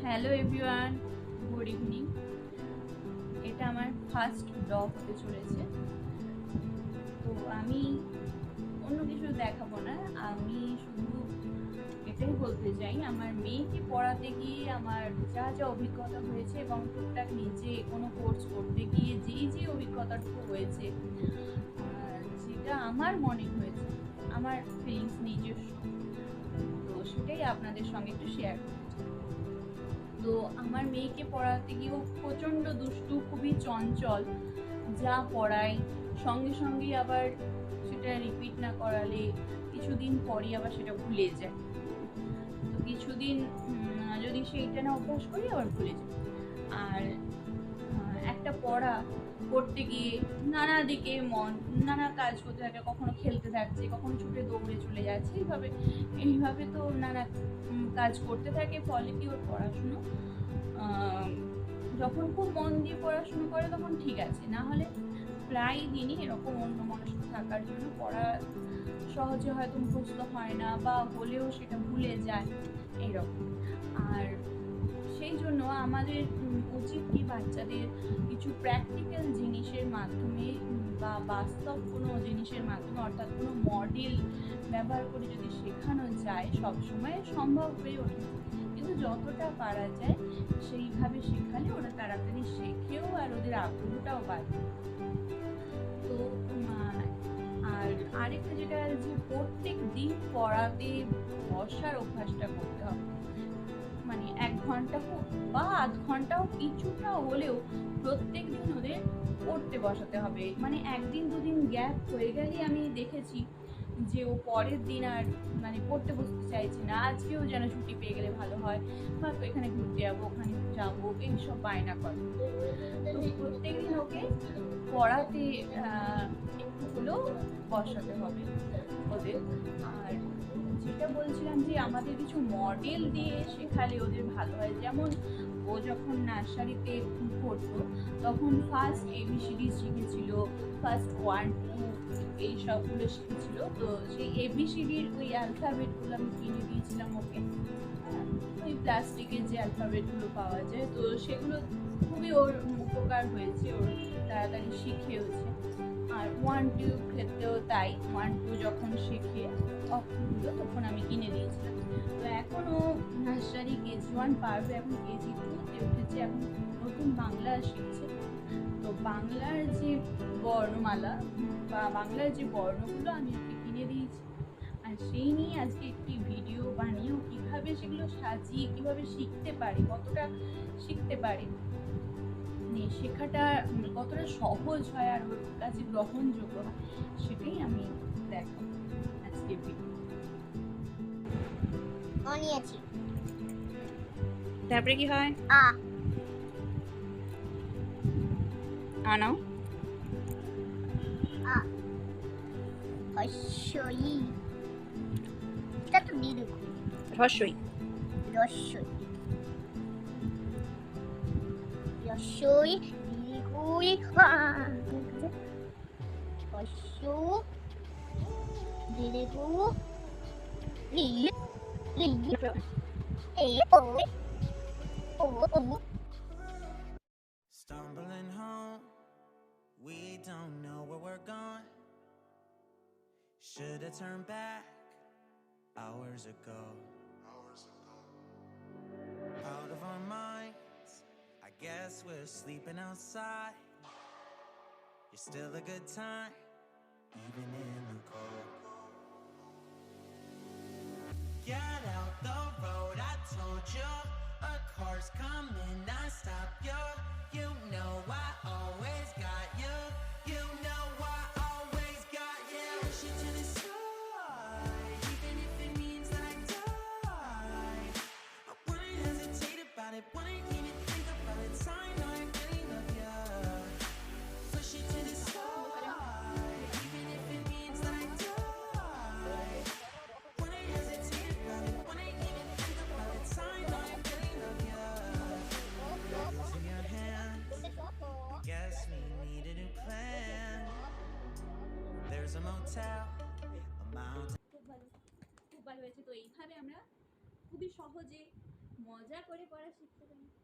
Hello everyone, good evening. এটা আমার first blog হতে চলেছে। তো আমি অন্য কিছু দেখাবো না, আমি শুধু এটাই বলতে চাই আমার মেয়েকে পড়াতে গিয়ে আমার যা যা অভিজ্ঞতা হয়েছে এবং টুকটাক নিজে কোনো কোর্স করতে গিয়ে যে অভিজ্ঞতাটুকু হয়েছে, যেটা আমার মনে হয়েছে, আমার ফিলিংস নিজস্ব, তো সেটাই আপনাদের সঙ্গে একটু শেয়ার করতে চাই। তো আমার মেয়েকে পড়াতে গিয়েও প্রচণ্ড দুষ্টু, খুবই চঞ্চল। যা পড়াই সঙ্গে সঙ্গেই আবার সেটা রিপিট না করালে কিছুদিন পরই আবার সেটা ভুলে যায়। তো কিছুদিন যদি সেইটা না অভ্যাস করি আবার ভুলে যায়। আর একটা পড়া করতে গিয়ে নানা দিকে মন, নানা কাজ করতে থাকে, কখনো খেলতে থাকছে, কখনো ছুটে দৌড়ে চলে যাচ্ছে, এইভাবে তো নানা কাজ করতে থাকে। ফলে কি ওর পড়াশুনো যখন খুব মন দিয়ে পড়াশুনো করে তখন ঠিক আছে, না হলে প্রায় দিনই এরকম অন্যমনস্ক থাকার জন্য পড়া সহজে হয়তো মুখস্থ হয় না, বা হলেও সেটা ভুলে যায় এইরকম। আর সেই জন্য আমাদের উচিত কি বাচ্চাদের কিছু প্র্যাকটিক্যাল জিনিসের মাধ্যমে বা বাস্তব কোনো জিনিসের মাধ্যমে, অর্থাৎ কোনো মডেল ব্যবহার করে যদি শেখানো যায়, সবসময় সম্ভব হয়ে ওঠে, কিন্তু যতটা পারা যায় সেইভাবে শেখালে ওরা তাড়াতাড়ি শেখেও আর ওদের আগ্রহটাও বাড়ে। তো আর আরেকটা যেটা, যে প্রত্যেক দিন পড়াতে বসার অভ্যাসটা করতে হবে। মানে 1 ঘন্টা হোক বা আধ ঘন্টাও, কিছুটা হলেও প্রত্যেক দিন ওদের পড়তে বসাতে হবে। মানে একদিন দুদিন গ্যাপ হয়ে গেলেই আমি দেখেছি যে ও পরের দিন আর মানে পড়তে বসতে চাইছে না। আজকেও যেন ছুটি পেয়ে গেলে ভালো হয়, বা এখানে ঘুরতে যাবো, ওখানে যাবো, এইসব বায়না করে। তো প্রত্যেকদিন ওকে পড়াতে একটু হলেও বসাতে হবে ওদের। আর যেটা বলছিলাম যে আমাদের কিছু মডেল দিয়ে শেখালে ওদের ভালো হয়। যেমন ও যখন নার্সারিতে পড়তো তখন ফার্স্ট ABCD শিখেছিল, ফার্স্ট 1 2 এই সবগুলো শিখেছিল। তো সেই ABCDর ওই অ্যালফাবেটগুলো আমি কিনে দিয়েছিলাম ওকে, ওই প্লাস্টিকের যে অ্যালফাবেটগুলো পাওয়া যায়, তো সেগুলো খুবই ওর উপকার হয়েছে, ওর তাড়াতাড়ি শিখেওছে। আর 1 2 ক্ষেত্রেও তাই, 1 2 যখন শেখে অক্ষরগুলো তখন আমি কিনে দিয়েছিলাম। তো এখনও নার্সারি KG1 পারবে, এখন KG2তে উঠেছে, এখন নতুন বাংলা শিখছে। তো বাংলার যে বর্ণমালা বা বাংলার যে বর্ণগুলো আমি ওকে কিনে দিয়েছি, আর সেই নিয়ে আজকে একটি ভিডিও বানিয়েও কিভাবে সেগুলো সাজিয়ে কিভাবে শিখতে পারে, কতটা শিখতে পারে, মানে শেখাটা কতটা সহজ হয় আর ওর কাছে গ্রহণযোগ্য হয়, সেটাই আমি দেখাবো আজকে ভিডিও। অনিয়েছি। তারপরে কি হয়? আনাও হস্যই, এটা তো দিয়ে দেবো। রসই, রস্যই, রস্যই দীর্ঘই হস্য দীর্ঘ লি লি এ ও ও ও। Stumbling home, we don't know where we're going. Should've turned back hours ago. Out of our minds, I guess we're sleeping outside. You're still a good time, even in the cold. Get out the road, I told you. A car's coming, I stop you. You know I always got you. You know I always got you. Push it to the side, even if it means that I die. I wouldn't hesitate about it, wouldn't even think about it. Sign, I really love you. Push it to the side, even if it means that I die. Wouldn't hesitate about it, wouldn't even think about it. Sign, I really love you. Losing your hands, guess we need a new plan. There's a motel, a mountain. খুব ভালো হয়েছে। তো এইভাবে আমরা খুবই সহজে মজা করে পড়া শিখতে পারেন।